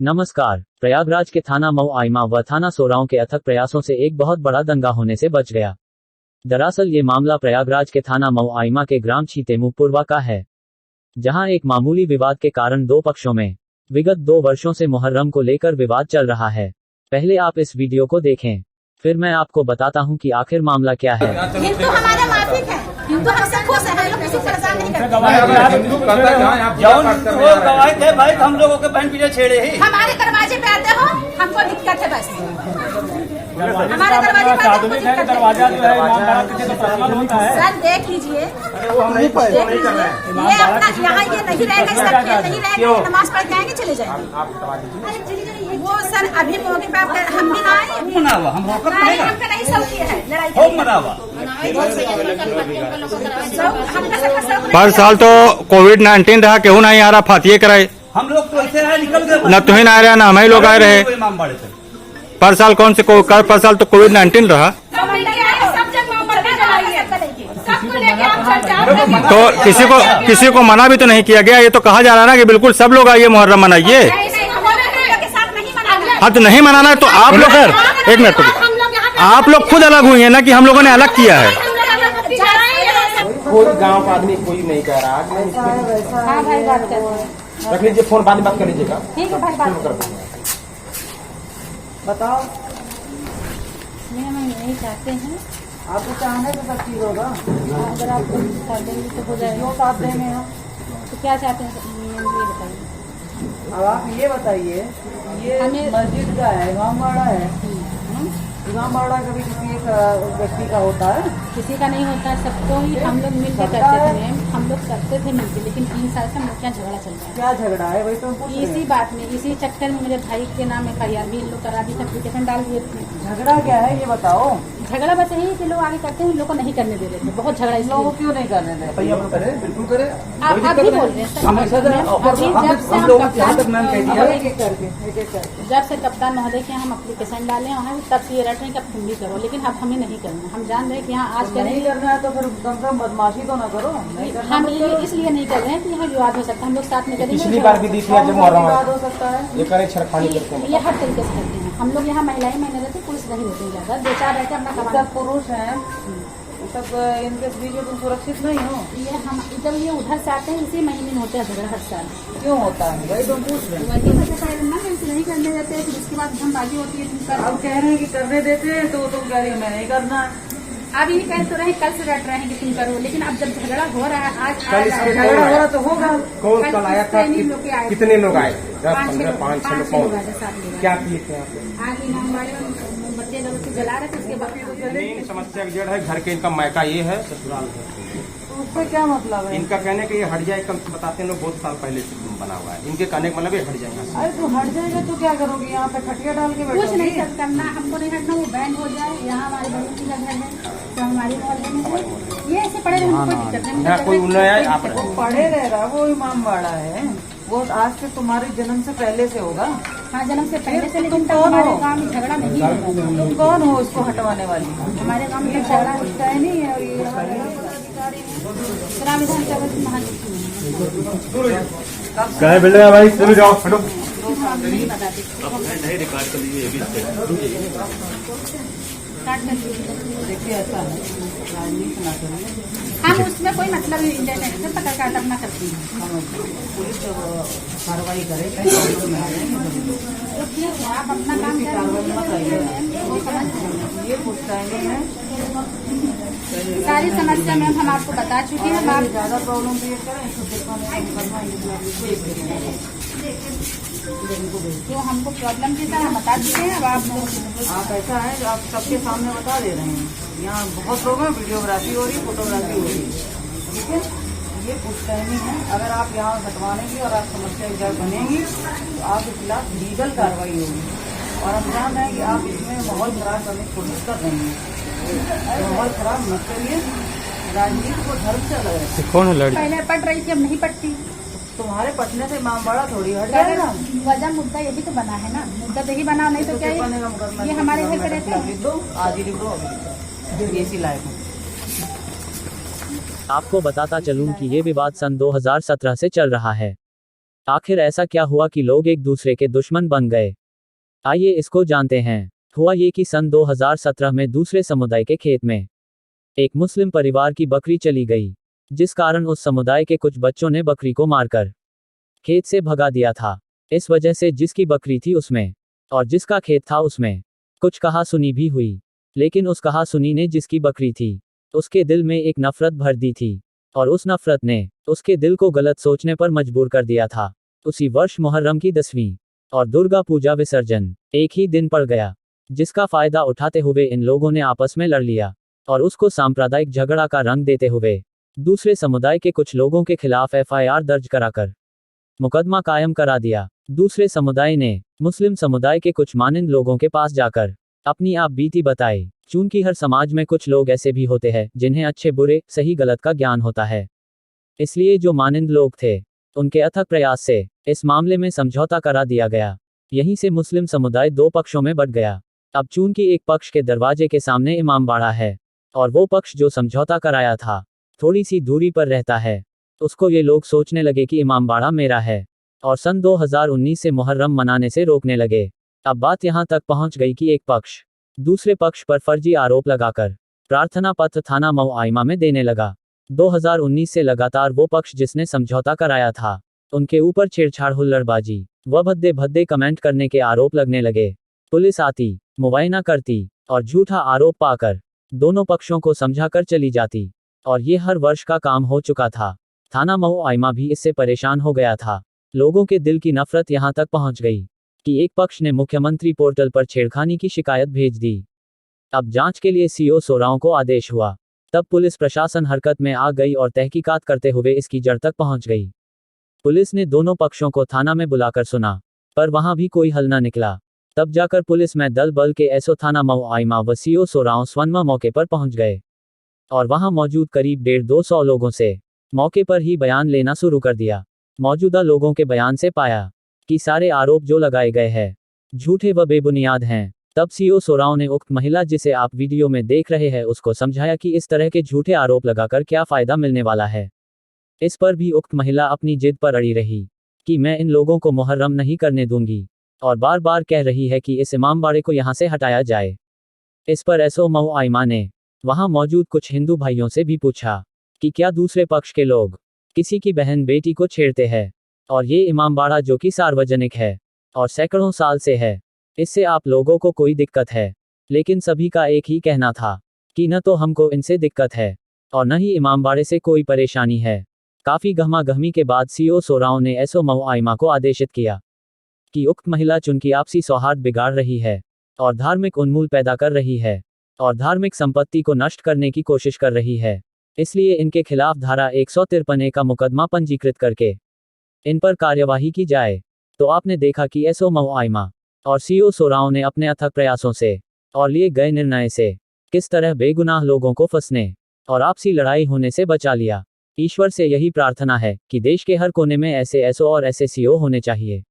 नमस्कार। प्रयागराज के थाना मऊ आइमा व थाना सोराओं के अथक प्रयासों से एक बहुत बड़ा दंगा होने से बच गया। दरअसल ये मामला प्रयागराज के थाना मऊ आइमा के ग्राम छीतेमू पूर्वा का है, जहां एक मामूली विवाद के कारण दो पक्षों में विगत 2 वर्षों से मुहर्रम को लेकर विवाद चल रहा है। पहले आप इस वीडियो को देखें, फिर मैं आपको बताता हूं कि आखिर मामला क्या है। हिंदू हमारे माफिक है, हिंदू हमसे खुश है, लोग किसी परेशान नहीं करते। गवाही थे भाई, हम लोगों के बहन पीछे छेड़े ही। हमारे दरवाजे पे आते हो, हमको दिक्कत है बस। हमारे दरवाजा जो है होता है। सर देख लीजिए, ये अपना यहाँ ये नहीं रहेगा, इसका खेल नहीं रहेगा, नमाज पढ़ के आएंगे चले जाएंगे। वो सर अभी मौके पे हम भी आए, मना हुआ, हम होकर हमका नहीं शौक है लड़ाई खूब मना हुआ। पर साल तो कोविड-19 रहा, केहू नहीं आ रहा, फातिये कराए। हम लोग तो ऐसे रहे, निकल गए, न तुम्हें आ रहा, न हम ही लोग आए रहे। पर साल कौन से पर साल तो कोविड-19 रहा, तो किसी को मना भी तो नहीं किया गया। ये तो कहा जा रहा है ना कि बिल्कुल सब लोग आइए, मुहर्रम मनाइए। हाँ तो नहीं मनाना है तो आप लोग, एक मिनट, आप लोग खुद अलग हुई है ना कि हम लोगों ने अलग किया है। कोई गांव का आदमी कोई नहीं कह रहा। रख लीजिए फोन, बाद में बात कर लीजिएगा। ठीक है भाई, बात बताओ। हम यही चाहते हैं, आपको चाहने से सब चीज होगा। अगर आप कर देंगे तो हो जाएगा। क्यों साथ देंगे हम? तो क्या चाहते हैं ये बताइए। अब आप ये बताइए, ये मस्जिद का है, इमामबाड़ा है। इमामबाड़ा कभी किसी एक व्यक्ति का होता है? किसी का नहीं होता, सबको ही हम लोग मिलकर करते थे। हम लोग करते थे मिलकर, लेकिन 3 साल से हम लोग क्या झगड़ा चल रहा है। क्या झगड़ा है वही तो हम पूछ रहे हैं। इसी बात में, इसी चक्कर में मेरे भाई के नाम FIR भी इन लोग करा दी, एप्लीकेशन डाल दिए थे। झगड़ा क्या है ये बताओ। झगड़ा बस यही कि लोग आगे करते हैं, इन लोग को नहीं करने दे रहे थे। बहुत झगड़ा इन लोगों को क्यों नहीं करने दे? बिल्कुल करे। आप भी बोल रहे हैं सर। अभी जब से कप्तान महोदय के हम एप्लीकेशन डाले हैं, तब से ये रट रहे हैं कि अब तुम भी करो, लेकिन अब हमें नहीं करना। हम जान रहे हैं कि यहाँ आज नहीं करना है तो फिर कम से कम बदमाशी तो ना करो। हम इसलिए नहीं कर रहे हैं कि यहाँ विवाद हो सकता है। हम लोग साथ में करेंगे। पिछली बार भी दी थी जब मुहर्रम हो सकता है, ये करे छेड़खानी करते हैं। ये हर तरीके से करते हैं। हम लोग यहाँ महिलाएं महीने रहते, पुरुष नहीं होते ज्यादा, 2-4 रहते अपना कमाना। सब पुरुष हैं, सब इनके बीच में तुम सुरक्षित नहीं हो। ये हम जब ये उधर से आते हैं, इसी महीने में होते हैं झगड़ा हर साल। क्यों होता है वही तुम पूछ रहे हैं। नहीं करने देते, फिर उसके बाद हम बाजी होती है। अब कह रहे हैं कि करने देते हैं तो तुम कह रही हो मैं नहीं करना। अब ये कह तो रहे, कल से रट रहे हैं कि तुम करो, लेकिन अब जब झगड़ा हो रहा है, आज झगड़ा हो रहा तो होगा। कौन कल आया था? कितने लोग आए? 10, 15, 5-6 लोग। क्या किए थे आप? आगे हमारे बच्चे लोग जला रहे थे, उसके बाद समस्या की जड़ है घर के, इनका मायका ये है, ससुराल है। तो उससे क्या मतलब है? इनका कहने कि ये हट जाए, कम बताते हैं लोग बहुत साल पहले से बना हुआ है। इनके कहने का मतलब ये हट जाएगा। अरे तो हट जाएगा तो क्या करोगे? यहाँ पे खटिया डाल के कुछ नहीं बैठोगे? करना, हमको नहीं हटना। वो बैंड हो जाए, यहाँ हमारे बहन की घर है, तो हमारी मोहल्ले में ये ऐसे पड़े रहने कोई दिक्कत नहीं। कोई उन्नय आप वो पढ़े रह रहा, वो इमामबाड़ा है, वो आज से तुम्हारे जन्म से पहले से होगा। हाँ, जन्म से पहले से, लेकिन तुम कौन हमारे हो? गाँव में झगड़ा नहीं होता। तुम कौन हो इसको हटवाने वाली? हमारे गाँव में झगड़ा होता है नहीं। और ये ग्राम विधानसभा की महासचिव कहे बिल रहा भाई, चलो जाओ हटो। नहीं बताते, नहीं रिकॉर्ड कर लीजिए, देखिए ऐसा है, राजनीति ना करें। हम उसमें कोई मतलब इंटरनेट से पत्रकारिता अपना करती हैं। पुलिस जब कार्रवाई करे कहीं प्रॉब्लम में आ जाएंगे, तो ठीक है, आप अपना काम वो समझ ये पुश्तैनी है। सारी समस्या में हम आपको बता चुके हैं। आप ज्यादा प्रॉब्लम क्रिएट करें तो जो हमको प्रॉब्लम थी हम बता चुके हैं। अब आप ऐसा है जो आप सबके सामने बता दे रहे हैं। यहाँ बहुत लोग हैं, वीडियोग्राफी हो रही, फोटोग्राफी हो रही है, ठीक है। ये पुश्तैनी है, अगर आप यहाँ हटवानेंगी और आप समस्या की जड़ बनेंगी तो आपके खिलाफ लीगल कार्रवाई होगी। और हम जान रहे हैं कि आप इसमें माहौल खराब करने की कोशिश कर रहे हैं। माहौल खराब मत करिए, राजनीति को धर्म से अलग है। कौन है लड़की? पहले पट रही थी, अब नहीं पटती। तुम्हारे पटने से इमामबाड़ा थोड़ी हट जाएगा। वजह मुद्दा ये भी तो बना है ना, मुद्दा तो ही बना, नहीं तो क्या ये हमारे घर पे रहते हैं। लिख दो, आज ही लिख दो, अभी इसी लायक है। आपको बताता चलूं कि ये विवाद सन 2017 से चल रहा है। आखिर ऐसा क्या हुआ कि लोग एक दूसरे के दुश्मन बन गए? आइए इसको जानते हैं। हुआ ये कि सन 2017 में दूसरे समुदाय के खेत में एक मुस्लिम परिवार की बकरी चली गई, जिस कारण उस समुदाय के कुछ बच्चों ने बकरी को मारकर खेत से भगा दिया था। इस वजह से जिसकी बकरी थी उसमें और जिसका खेत था उसमें कुछ कहासुनी भी हुई। लेकिन उस कहासुनी ने जिसकी बकरी थी उसके दिल में एक नफरत भर दी थी, और उस नफरत ने उसके दिल को गलत सोचने पर मजबूर कर दिया था। उसी वर्ष मुहर्रम की 10वीं और दुर्गा पूजा विसर्जन एक ही दिन पड़ गया, जिसका फायदा उठाते हुए इन लोगों ने आपस में लड़ लिया और उसको सांप्रदायिक झगड़ा का रंग देते हुए दूसरे समुदाय के कुछ लोगों के खिलाफ FIR दर्ज कराकर मुकदमा कायम करा दिया। दूसरे समुदाय ने मुस्लिम समुदाय के कुछ मानिंद लोगों के पास जाकर अपनी आप बीती बताई। चूंकि हर समाज में कुछ लोग ऐसे भी होते हैं जिन्हें अच्छे बुरे सही गलत का ज्ञान होता है, इसलिए जो मानिंद लोग थे उनके अथक प्रयास से इस मामले में समझौता करा दिया गया। यहीं से मुस्लिम समुदाय दो पक्षों में बंट गया। अब चूंकि एक पक्ष के दरवाजे के सामने इमामबाड़ा है और वो पक्ष जो समझौता कराया था थोड़ी सी दूरी पर रहता है, उसको ये लोग सोचने लगे कि इमामबाड़ा मेरा है और सन 2019 से मुहर्रम मनाने से रोकने लगे। अब बात यहाँ तक पहुँच गई कि एक पक्ष दूसरे पक्ष पर फर्जी आरोप लगाकर प्रार्थना पत्र थाना मऊ आइमा में देने लगा। 2019 से लगातार वो पक्ष जिसने समझौता कराया था उनके ऊपर छेड़छाड़ हुल्लड़बाजी व भद्दे भद्दे कमेंट करने के आरोप लगने लगे। पुलिस आती, मुआयना करती और झूठा आरोप पाकर दोनों पक्षों को समझाकर चली जाती, और ये हर वर्ष का काम हो चुका था। थाना मऊ आइमा भी इससे परेशान हो गया था। लोगों के दिल की नफरत यहाँ तक पहुँच गई कि एक पक्ष ने मुख्यमंत्री पोर्टल पर छेड़खानी की शिकायत भेज दी। अब जांच के लिए CO सोरांव को आदेश हुआ। तब पुलिस प्रशासन हरकत में आ गई और तहकीकात करते हुए इसकी जड़ तक पहुंच गई। पुलिस ने दोनों पक्षों को थाना में बुलाकर सुना, पर वहां भी कोई हल न निकला। तब जाकर पुलिस में दल बल के SO थाना मऊ आइमा व CO सोरांव स्वनमा मौके पर पहुंच गए और वहां मौजूद करीब 150-200 लोगों से मौके पर ही बयान लेना शुरू कर दिया। मौजूदा लोगों के बयान से पाया कि सारे आरोप जो लगाए गए हैं झूठे व बेबुनियाद हैं। तब CO सोरांव ने उक्त महिला जिसे आप वीडियो में देख रहे हैं उसको समझाया कि इस तरह के झूठे आरोप लगाकर क्या फायदा मिलने वाला है। इस पर भी उक्त महिला अपनी जिद पर अड़ी रही कि मैं इन लोगों को मुहर्रम नहीं करने दूंगी और बार बार कह रही है कि इस इमामबाड़े को यहाँ से हटाया जाए। इस पर SO मऊ आइमा ने वहां मौजूद कुछ हिंदू भाइयों से भी पूछा कि क्या दूसरे पक्ष के लोग किसी की बहन बेटी को छेड़ते हैं, और ये इमामबाड़ा जो कि सार्वजनिक है और सैकड़ों साल से है, इससे आप लोगों को कोई दिक्कत है? लेकिन सभी का एक ही कहना था कि न तो हमको इनसे दिक्कत है और न ही इमामबाड़े से कोई परेशानी है। काफी गहमा-गहमी के बाद CO सोरांव ने SO मऊ आइमा को आदेशित किया कि उक्त महिला चुनकी आपसी सौहार्द बिगाड़ रही है और धार्मिक उन्मूल पैदा कर रही है और धार्मिक संपत्ति को नष्ट करने की कोशिश कर रही है, इसलिए इनके खिलाफ धारा 153A का मुकदमा पंजीकृत करके इन पर कार्यवाही की जाए। तो आपने देखा कि SO मऊ आइमा और CO सोरांव ने अपने अथक प्रयासों से और लिए गए निर्णय से किस तरह बेगुनाह लोगों को फंसने और आपसी लड़ाई होने से बचा लिया। ईश्वर से यही प्रार्थना है कि देश के हर कोने में ऐसे SO और ऐसे CO होने चाहिए।